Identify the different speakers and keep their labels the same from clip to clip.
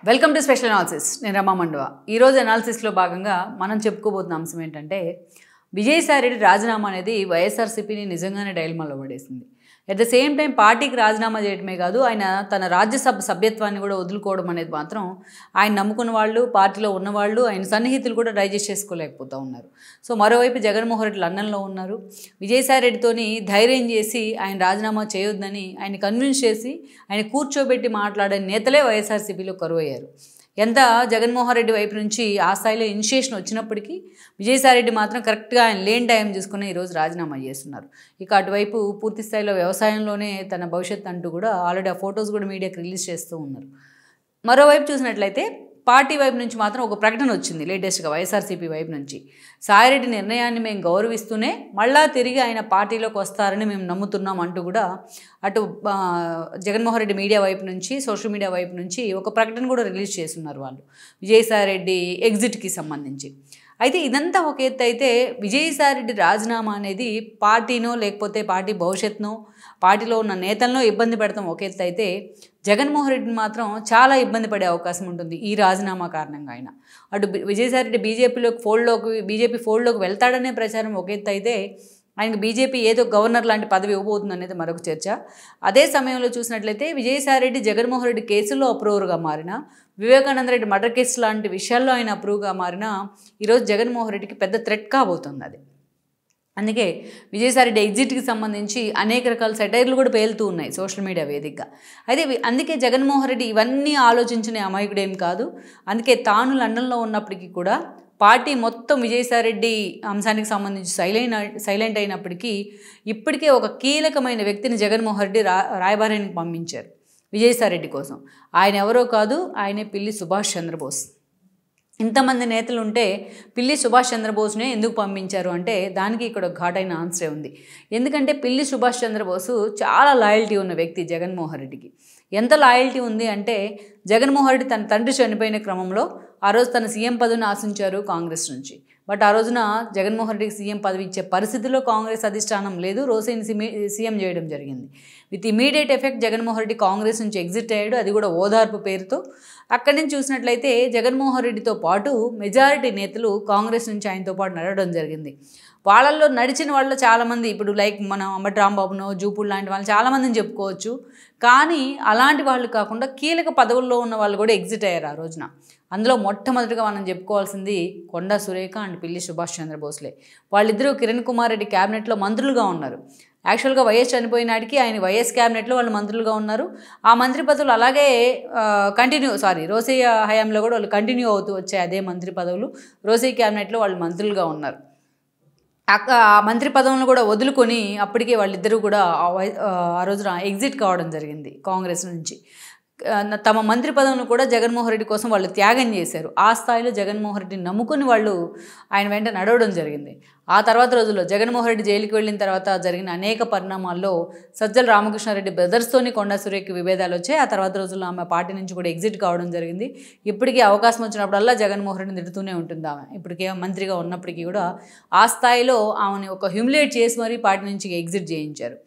Speaker 1: Welcome to special analysis. నేను రమా మండువా. ఈరోజు అనాలిసిస్లో భాగంగా మనం చెప్పుకోబోతున్న అంశం ఏంటంటే విజయసాయిరెడ్డి రాజీనామా అనేది వైఎస్ఆర్సీపీని నిజంగానే డైల్మాలో పడేసింది. అట్ ద సేమ్ టైం పార్టీకి రాజీనామా చేయడమే కాదు, ఆయన తన రాజ్యసభ సభ్యత్వాన్ని కూడా వదులుకోవడం అనేది మాత్రం ఆయన నమ్ముకున్న వాళ్ళు, పార్టీలో ఉన్నవాళ్ళు, ఆయన సన్నిహితులు కూడా డైజెస్ట్ చేసుకోలేకపోతూ ఉన్నారు. సో మరోవైపు జగన్మోహన్ రెడ్డి లండన్లో ఉన్నారు. విజయసాయిరెడ్డితోని ధైర్యం చేసి ఆయన రాజీనామా చేయొద్దని ఆయన కన్విన్స్ చేసి ఆయన కూర్చోబెట్టి మాట్లాడే నేతలే వైఎస్ఆర్సీపీలో కరువయ్యారు. ఎంత జగన్మోహన్ రెడ్డి వైపు నుంచి ఆ స్థాయిలో ఇనిషియేషన్ వచ్చినప్పటికీ విజయసాయిరెడ్డి మాత్రం కరెక్ట్గా ఆయన లేని టైం చూసుకుని ఈరోజు రాజీనామా చేస్తున్నారు. ఇక అటువైపు పూర్తి స్థాయిలో వ్యవసాయంలోనే తన భవిష్యత్తు అంటూ కూడా ఆల్రెడీ ఆ ఫొటోస్ కూడా మీడియాకి రిలీజ్ చేస్తూ ఉన్నారు. మరోవైపు చూసినట్లయితే పార్టీ వైపు నుంచి మాత్రం ఒక ప్రకటన వచ్చింది లేటెస్ట్గా వైఎస్ఆర్సీపీ వైపు నుంచి. సాయిరెడ్డి నిర్ణయాన్ని మేము గౌరవిస్తూనే మళ్ళా తిరిగి ఆయన పార్టీలోకి వస్తారని మేము నమ్ముతున్నాం అంటూ కూడా అటు జగన్మోహన్ రెడ్డి మీడియా వైపు నుంచి, సోషల్ మీడియా వైపు నుంచి ఒక ప్రకటన కూడా రిలీజ్ చేస్తున్నారు వాళ్ళు విజయసాయిరెడ్డి ఎగ్జిట్కి సంబంధించి. అయితే ఇదంతా ఒక ఎత్తు అయితే విజయసాయిరెడ్డి రాజీనామా అనేది పార్టీనో లేకపోతే పార్టీ భవిష్యత్తునో పార్టీలో ఉన్న నేతలను ఇబ్బంది పెడతాం ఒక ఎత్తు అయితే, జగన్మోహన్ రెడ్డిని మాత్రం చాలా ఇబ్బంది పడే అవకాశం ఉంటుంది ఈ రాజీనామా కారణంగా. ఆయన అటు విజయసాయిరెడ్డి బీజేపీ ఫోల్డ్లోకి వెళ్తాడనే ప్రచారం ఒక ఎత్తు అయితే, ఆయనకు బీజేపీ ఏదో గవర్నర్ లాంటి పదవి ఇవ్వబోతుంది అనేది మరొక చర్చ. అదే సమయంలో చూసినట్లయితే విజయసాయిరెడ్డి జగన్మోహన్ రెడ్డి కేసుల్లో అప్రూవర్గా మారిన, వివేకానంద రెడ్డి మర్డర్ కేసు లాంటి విషయాల్లో ఆయన అప్రూవ్గా మారిన ఈరోజు జగన్మోహన్ రెడ్డికి పెద్ద థ్రెట్ కాబోతుంది అది. అందుకే విజయసాయిరెడ్డి ఎగ్జిట్కి సంబంధించి అనేక రకాల సెటైర్లు కూడా పేలుతూ ఉన్నాయి సోషల్ మీడియా వేదికగా. అయితే అందుకే జగన్మోహన్ రెడ్డి ఇవన్నీ ఆలోచించిన అమాయకుడేం కాదు. అందుకే తాను లండన్లో ఉన్నప్పటికీ కూడా పార్టీ మొత్తం విజయసాయిరెడ్డి అంశానికి సంబంధించి సైలెంట్ అయినప్పటికీ ఇప్పటికే ఒక కీలకమైన వ్యక్తిని జగన్మోహన్ రెడ్డి రాయబారానికి పంపించారు విజయసాయిరెడ్డి కోసం. ఆయన ఎవరో కాదు, ఆయనే పిల్లి సుభాష్ చంద్రబోస్. ఇంతమంది నేతలు ఉంటే పిల్లి సుభాష్ చంద్రబోస్నే ఎందుకు పంపించారు అంటే దానికి ఇక్కడ ఒక ఘాటైన ఆన్సరే ఉంది. ఎందుకంటే పిల్లి సుభాష్ చంద్రబోసు చాలా లాయల్టీ ఉన్న వ్యక్తి జగన్మోహన్ రెడ్డికి. ఎంత లాయల్టీ ఉంది అంటే జగన్మోహన్ రెడ్డి తన తండ్రి చనిపోయిన క్రమంలో ఆ రోజు తన సీఎం పదవిని ఆశించారు కాంగ్రెస్ నుంచి. బట్ ఆ రోజున జగన్మోహన్ రెడ్డికి సీఎం పదవి ఇచ్చే పరిస్థితిలో కాంగ్రెస్ అధిష్టానం లేదు, రోసయ్యని సీఎం చేయడం జరిగింది. With immediate effect Jaganmohan Reddy Congress నుంచి ఎగ్జిట్ అయ్యాడు, అది కూడా ఓదార్పు పేరుతో. అక్కడి నుంచి చూసినట్లయితే జగన్మోహన్ రెడ్డితో పాటు మెజారిటీ నేతలు కాంగ్రెస్ నుంచి ఆయనతో పాటు నడవడం జరిగింది. వాళ్ళల్లో నడిచిన వాళ్ళు చాలామంది ఇప్పుడు లైక్ మనం అంబటి రాంబాబునో, జూపూడి లాంటి వాళ్ళు చాలామందిని చెప్పుకోవచ్చు. కానీ అలాంటి వాళ్ళు కాకుండా కీలక పదవుల్లో ఉన్న వాళ్ళు కూడా ఎగ్జిట్ అయ్యారు ఆ రోజున. అందులో మొట్టమొదటిగా మనం చెప్పుకోవాల్సింది కొండా సురేఖ అండ్ పిల్లి సుభాష్ చంద్రబోస్లే. వాళ్ళిద్దరూ కిరణ్ కుమార్ రెడ్డి క్యాబినెట్లో మంత్రులుగా ఉన్నారు. యాక్చువల్గా వైఎస్ చనిపోయినాడికి ఆయన వైఎస్ క్యాబినెట్లో వాళ్ళు మంత్రులుగా ఉన్నారు. ఆ మంత్రి పదవులు అలాగే రోసయ్య హయాంలో కూడా వాళ్ళు కంటిన్యూ అవుతూ వచ్చాయి అదే మంత్రి పదవులు. రోసయ్య క్యాబినెట్లో వాళ్ళు మంత్రులుగా ఉన్నారు. ఆ మంత్రి పదవులను కూడా వదులుకొని అప్పటికే వాళ్ళిద్దరూ కూడా ఆ రోజున ఎగ్జిట్ కావడం జరిగింది కాంగ్రెస్ నుంచి. తమ మంత్రి పదవులను కూడా జగన్మోహన్ రెడ్డి కోసం వాళ్ళు త్యాగం చేశారు. ఆ స్థాయిలో జగన్మోహన్ రెడ్డిని నమ్ముకుని వాళ్ళు ఆయన వెంట నడవడం జరిగింది. ఆ తర్వాత రోజుల్లో జగన్మోహన్ రెడ్డి జైలుకి వెళ్ళిన తర్వాత జరిగిన అనేక పరిణామాల్లో సజ్జల రామకృష్ణారెడ్డి బ్రదర్స్తోని కొండా సురేఖకి విభేదాలు వచ్చాయి. ఆ తర్వాత రోజుల్లో ఆమె పార్టీ నుంచి కూడా ఎగ్జిట్ కావడం జరిగింది. ఇప్పటికీ అవకాశం వచ్చినప్పుడల్లా జగన్మోహన్ రెడ్డిని తిడుతూనే ఉంటుంది ఆమె. ఇప్పటికే మంత్రిగా ఉన్నప్పటికీ కూడా ఆ స్థాయిలో ఆమెను ఒక హ్యూమిలేట్ చేసి మరీ పార్టీ నుంచి ఎగ్జిట్ చేయించారు.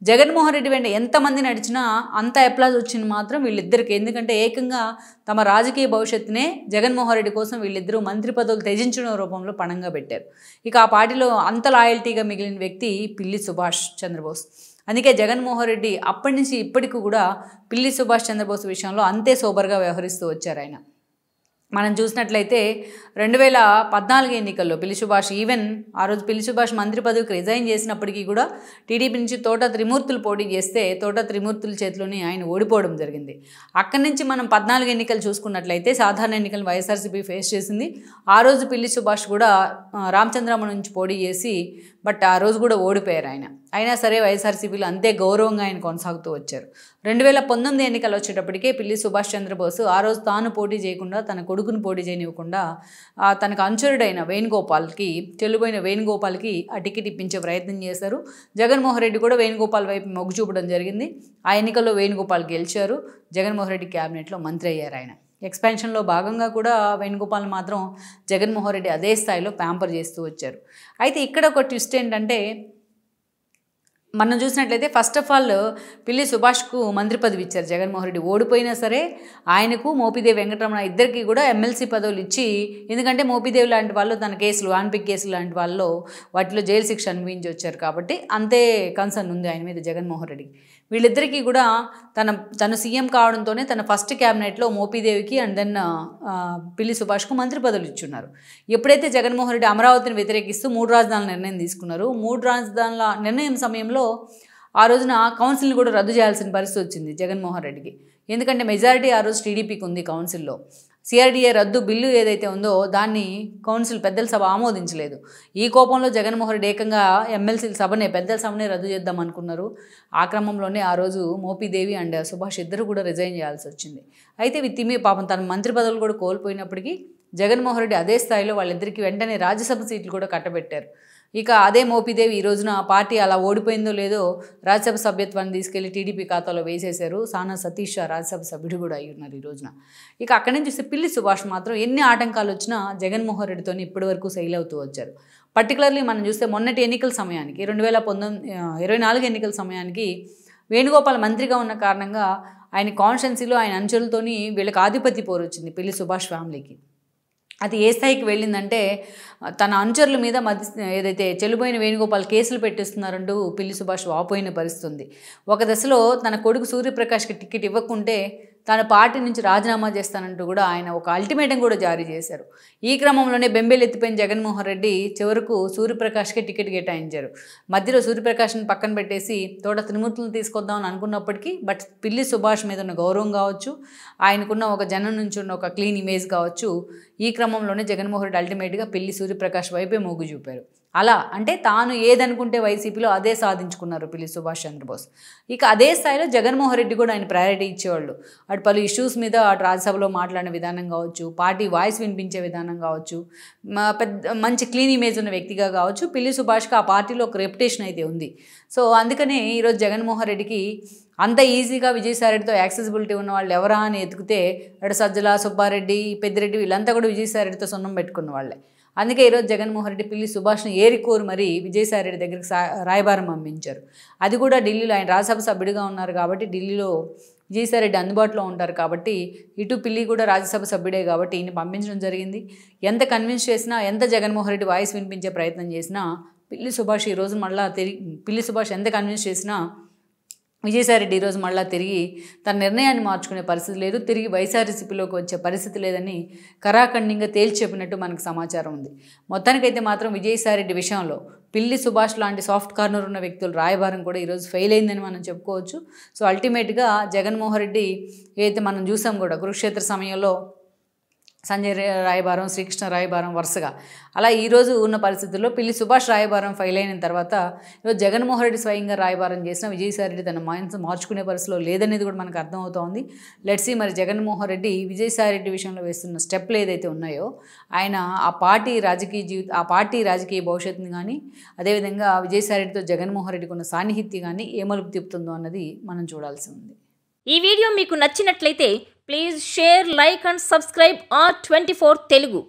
Speaker 1: జగన్మోహన్ రెడ్డి వెంట ఎంతమంది నడిచినా అంత అప్లాజ్ వచ్చింది మాత్రం వీళ్ళిద్దరికి. ఎందుకంటే ఏకంగా తమ రాజకీయ భవిష్యత్తునే జగన్మోహన్ రెడ్డి కోసం వీళ్ళిద్దరూ మంత్రి పదవులు త్యజించడం రూపంలో పణంగా పెట్టారు. ఇక ఆ పార్టీలో అంత లాయల్టీగా మిగిలిన వ్యక్తి పిల్లి సుభాష్ చంద్రబోస్. అందుకే జగన్మోహన్ రెడ్డి అప్పటి నుంచి ఇప్పటికి కూడా పిల్లి సుభాష్ చంద్రబోస్ విషయంలో అంతే సోబర్గా వ్యవహరిస్తూ వచ్చారు ఆయన. మనం చూసినట్లయితే 2014 ఎన్నికల్లో పిల్లి సుభాష్ ఆ రోజు పిల్లి సుభాష్ మంత్రి పదవికి రిజైన్ చేసినప్పటికీ కూడా టీడీపీ నుంచి తోట త్రిమూర్తులు పోటీ చేస్తే తోట త్రిమూర్తుల చేతిలోనే ఆయన ఓడిపోవడం జరిగింది. అక్కడి నుంచి మనం 14 ఎన్నికలు చూసుకున్నట్లయితే సాధారణ ఎన్నికలను వైఎస్ఆర్సీపీ ఫేస్ చేసింది. ఆ రోజు పిల్లి సుభాష్ కూడా రామచంద్రమ్మ నుంచి పోటీ చేసి బట్ ఆ రోజు కూడా ఓడిపోయారు ఆయన. అయినా సరే వైఎస్ఆర్సీపీలో అంతే గౌరవంగా ఆయన కొనసాగుతూ వచ్చారు. 2019 ఎన్నికలు వచ్చేటప్పటికే పిల్లి సుభాష్ చంద్రబోస్ ఆ రోజు తాను పోటీ చేయకుండా తన కొడుకును పోటీ చేయనివ్వకుండా తనకు అనుచరుడైన చెల్లుబోయిన వేణుగోపాల్కి ఆ టికెట్ ఇప్పించే ప్రయత్నం చేశారు. జగన్మోహన్ రెడ్డి కూడా వేణుగోపాల్ వైపు మొగ్గు చూపడం జరిగింది. ఆ ఎన్నికల్లో వేణుగోపాల్ గెలిచారు. జగన్మోహన్ రెడ్డి క్యాబినెట్లో మంత్రి అయ్యారు ఆయన. ఎక్స్పాన్షన్లో భాగంగా కూడా వేణుగోపాల్ మాత్రం జగన్మోహన్ రెడ్డి అదే స్థాయిలో ప్యాంపర్ చేస్తూ వచ్చారు. అయితే ఇక్కడ ఒక ట్విస్ట్ ఏంటంటే మనం చూసినట్లయితే ఫస్ట్ ఆఫ్ ఆల్ పిల్లి సుభాష్కు మంత్రి పదవి ఇచ్చారు జగన్మోహన్ రెడ్డి. ఓడిపోయినా సరే ఆయనకు మోపిదేవి వెంకటరమణ ఇద్దరికి కూడా ఎమ్మెల్సీ పదవులు ఇచ్చి, ఎందుకంటే మోపిదేవి లాంటి వాళ్ళు తన కేసులు ఆన్పిక్ కేసులు లాంటి వాళ్ళు వాటిలో జైలు శిక్ష అనుభవించి వచ్చారు కాబట్టి అంతే కన్సర్న్ ఉంది ఆయన మీద జగన్మోహన్ రెడ్డికి. వీళ్ళిద్దరికీ కూడా తను సీఎం కావడంతోనే తన ఫస్ట్ క్యాబినెట్లో మోపిదేవికి అండ్ దెన్ పిల్లి సుభాష్కు మంత్రి పదవులు ఇచ్చున్నారు. ఎప్పుడైతే జగన్మోహన్ రెడ్డి అమరావతిని వ్యతిరేకిస్తూ 3 రాజధానుల నిర్ణయం తీసుకున్నారు, 3 రాజధానుల నిర్ణయం సమయంలో ఆ రోజున కౌన్సిల్ని కూడా రద్దు చేయాల్సిన పరిస్థితి వచ్చింది జగన్మోహన్ రెడ్డికి. ఎందుకంటే మెజారిటీ ఆ రోజు టీడీపీకి ఉంది కౌన్సిల్లో. సిఆర్డీఏ రద్దు బిల్లు ఏదైతే ఉందో దాన్ని కౌన్సిల్ పెద్దల సభ ఆమోదించలేదు. ఈ కోపంలో జగన్మోహన్ రెడ్డి ఏకంగా ఎమ్మెల్సీల సభనే పెద్దల సభనే రద్దు చేద్దాం అనుకున్నారు. ఆ క్రమంలోనే ఆ రోజు మోపిదేవి అండ్ సుభాష్ ఇద్దరు కూడా రిజైన్ చేయాల్సి వచ్చింది. అయితే తిమ్మి పాపం తన మంత్రి పదవులు కూడా కోల్పోయినప్పటికీ జగన్మోహన్ రెడ్డి అదే స్థాయిలో వాళ్ళిద్దరికీ వెంటనే రాజ్యసభ సీట్లు కూడా కట్టబెట్టారు. ఇక అదే మోపిదేవి ఈ రోజున పార్టీ అలా ఓడిపోయిందో లేదో రాజ్యసభ సభ్యత్వాన్ని తీసుకెళ్లి టీడీపీ ఖాతాలో వేసేశారు. సానా సతీష్ రాజ్యసభ సభ్యుడు కూడా అయి ఉన్నారు ఈ రోజున. ఇక అక్కడి నుంచి చూస్తే పిల్లి సుభాష్ మాత్రం ఎన్ని ఆటంకాలు వచ్చినా జగన్మోహన్ రెడ్డితో ఇప్పటి వరకు సెయిల్ అవుతూ వచ్చారు. పర్టికులర్లీ మనం చూస్తే మొన్నటి ఎన్నికల సమయానికి 2024 ఎన్నికల సమయానికి వేణుగోపాల్ మంత్రిగా ఉన్న కారణంగా ఆయన కాన్స్టిట్యున్సీలో ఆయన అంచెలతోని వీళ్ళకి ఆధిపత్య పోరు వచ్చింది పిల్లి సుభాష్ ఫ్యామిలీకి. అది ఏ స్థాయికి వెళ్ళిందంటే తన అనుచరుల మీద ఏదైతే చెల్లిపోయిన వేణుగోపాల్ కేసులు పెట్టిస్తున్నారంటూ పిల్లి సుభాష్ వాపోయిన పరిస్థితి ఉంది. ఒక దశలో తన కొడుకు సూర్యప్రకాష్కి టికెట్ ఇవ్వకుంటే తన పార్టీ నుంచి రాజీనామా చేస్తానంటూ కూడా ఆయన ఒక అల్టిమేటం కూడా జారీ చేశారు. ఈ క్రమంలోనే బెంబేలు ఎత్తిపోయిన జగన్మోహన్ రెడ్డి చివరకు సూర్యప్రకాష్కి టికెట్ కేటాయించారు. మధ్యలో సూర్యప్రకాష్ని పక్కన పెట్టేసి తోట త్రిమూర్తులను తీసుకొద్దామని అనుకున్నప్పటికీ బట్ పిల్లి సుభాష్ మీద ఉన్న గౌరవం కావచ్చు, ఆయనకున్న ఒక జనం నుంచి ఉన్న ఒక క్లీన్ ఇమేజ్ కావచ్చు, ఈ క్రమంలోనే జగన్మోహన్ రెడ్డి అల్టిమేట్గా పిల్లి సూర్యప్రకాష్ వైపే మొగ్గు చూపారు. అలా అంటే తాను ఏదనుకుంటే వైసీపీలో అదే సాధించుకున్నారు పిల్లి సుభాష్ చంద్రబోస్. ఇక అదే స్థాయిలో జగన్మోహన్ రెడ్డి కూడా ఆయన ప్రయారిటీ ఇచ్చేవాళ్ళు. అటు పలు ఇష్యూస్ మీద అటు రాజ్యసభలో మాట్లాడిన విధానం కావచ్చు, పార్టీ వాయిస్ వినిపించే విధానం కావచ్చు, మంచి క్లీన్ ఇమేజ్ ఉన్న వ్యక్తిగా కావచ్చు, పిల్లి సుభాష్కి ఆ పార్టీలో ఒక రెప్యుటేషన్ అయితే ఉంది. సో అందుకనే ఈరోజు జగన్మోహన్ రెడ్డికి అంత ఈజీగా విజయసాయిరెడ్డితో యాక్సెసిబిలిటీ ఉన్న వాళ్ళు ఎవరా అని ఎతికితే అటు సజ్జల సుబ్బారెడ్డి పెద్దిరెడ్డి వీళ్ళంతా కూడా విజయసాయిరెడ్డితో సొన్నం పెట్టుకున్న వాళ్ళే. అందుకే ఈరోజు జగన్మోహన్ రెడ్డి పిల్లి సుభాష్ని ఏరికోరు మరి విజయసాయిరెడ్డి దగ్గరికి రాయబారం పంపించారు. అది కూడా ఢిల్లీలో ఆయన రాజ్యసభ సభ్యుడిగా ఉన్నారు కాబట్టి ఢిల్లీలో విజయసాయిరెడ్డి అందుబాటులో ఉంటారు కాబట్టి ఇటు పిల్లి కూడా రాజ్యసభ సభ్యుడే కాబట్టి ఈయన పంపించడం జరిగింది. ఎంత కన్విన్స్ చేసినా, ఎంత జగన్మోహన్ రెడ్డి వాయిస్ వినిపించే ప్రయత్నం చేసినా పిల్లి సుభాష్ ఈరోజు మళ్ళీ పిల్లి సుభాష్ ఎంత కన్విన్స్ చేసినా విజయసాయిరెడ్డి ఈరోజు మళ్ళీ తిరిగి తన నిర్ణయాన్ని మార్చుకునే పరిస్థితి లేదు, తిరిగి వైఎస్ఆర్సీపీలోకి వచ్చే పరిస్థితి లేదని కరాఖండిగా తేల్చి చెప్పినట్టు మనకు సమాచారం ఉంది. మొత్తానికైతే మాత్రం విజయసాయిరెడ్డి విషయంలో పిల్లి సుభాష్ లాంటి సాఫ్ట్ కార్నర్ ఉన్న వ్యక్తుల రాయబారం కూడా ఈరోజు ఫెయిల్ అయిందని మనం చెప్పుకోవచ్చు. సో అల్టిమేట్గా జగన్మోహన్ రెడ్డి ఏదైతే మనం చూసాం కూడా కురుక్షేత్ర సమయంలో సంజయ్ రాయబారం, శ్రీకృష్ణ రాయబారం వరుసగా అలా ఈరోజు ఉన్న పరిస్థితుల్లో పిల్లి సుభాష్ రాయబారం ఫెయిల్ అయిన తర్వాత ఈరోజు జగన్మోహన్ రెడ్డి స్వయంగా రాయబారం చేసిన విజయసాయిరెడ్డి తన మైండ్స్ మార్చుకునే పరిస్థితిలో లేదనేది కూడా మనకు అర్థమవుతోంది. లెట్స్ సీ మరి జగన్మోహన్ రెడ్డి విజయసాయిరెడ్డి విషయంలో వేస్తున్న స్టెప్లు ఏదైతే ఉన్నాయో ఆయన ఆ పార్టీ రాజకీయ భవిష్యత్తుని కానీ అదేవిధంగా విజయసాయిరెడ్డితో జగన్మోహన్ రెడ్డికి ఉన్న సాన్నిహిత్యం కానీ ఏ మలుపు తిప్పుతుందో అన్నది మనం చూడాల్సి ఉంది.
Speaker 2: ఈ వీడియో మీకు నచ్చినట్లయితే please share, like and subscribe R24 Telugu.